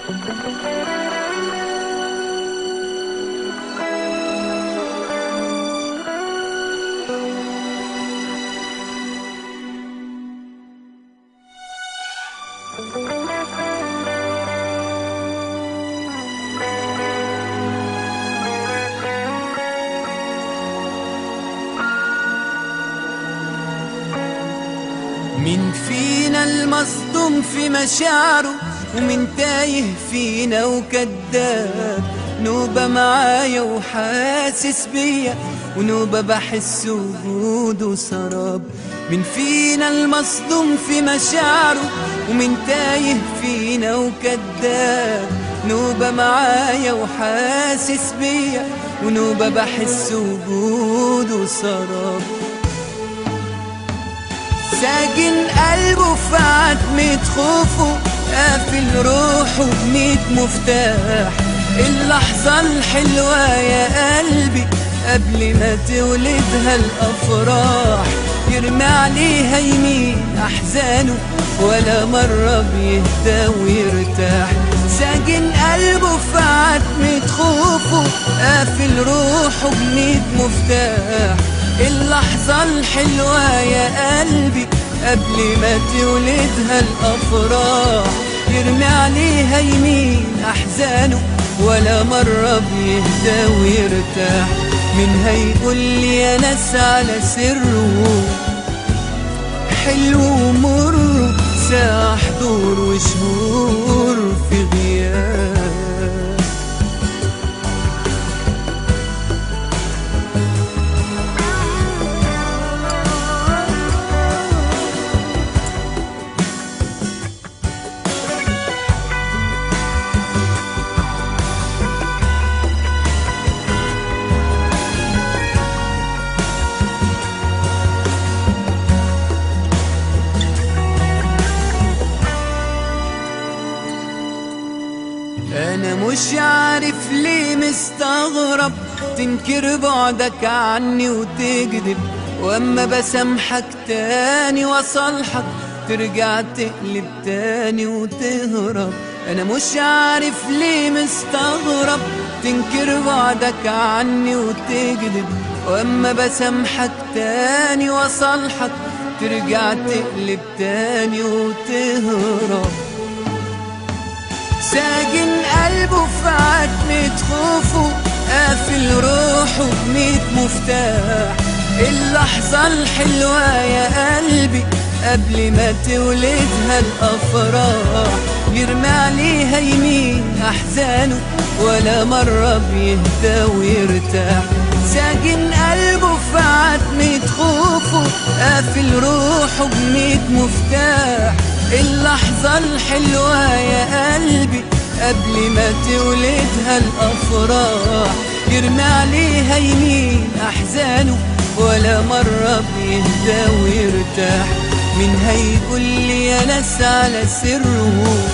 مين فينا المصدوم في مشاعره، ومين تايه فينا وكداب؟ نوبة معايا وحاسس بيا، ونوبة بحس وجوده سراب. مين فينا المصدوم في مشاعره، ومين تايه فينا وكداب؟ نوبة معايا وحاسس بيا، ونوبة بحس وجوده سراب. ساجن قلبه في عتمة خوفه، قافل روحه بميت مفتاح. اللحظة الحلوة يا قلبي قبل ما تولدها الأفراح، يرمي عليها يمين أحزانه ولا مرة بيهدى ويرتاح. ساجن قلبه في عتمة خوفه، قافل روحه بميت مفتاح. اللحظة الحلوة يا قلبي قبل ما تولدها الأفراح، يرمي عليها يمين أحزانه ولا مرة بيهدى ويرتاح. مين هيقول لي يا ناس على سره، حلو ومر، ساعة حضور وشهور في غياب. أنا مش عارف ليه مستغرب تنكر بعدك عني وتكذب، وأما بسامحك تاني وصالحك ترجع تقلب تاني وتهرب. أنا مش عارف ليه مستغرب تنكر بعدك عني وتكذب، وأما بسامحك تاني وصالحك ترجع تقلب تاني وتهرب. ساجن قلبه في عتمة خوفه، قافل روحه بميت مفتاح. اللحظة الحلوة يا قلبي قبل ما تولدها الأفراح، يرمي عليها يمين أحزانه ولا مرة بيهدى ويرتاح. ساجن قلبه في عتمة خوفه، قافل روحه بميت مفتاح. اللحظة الحلوة يا قلبي قبل ما تولدها الأفراح، يرمي عليها يمين أحزانه ولا مرة بيهدى ويرتاح. مين هيقول لي يا ناس على سره،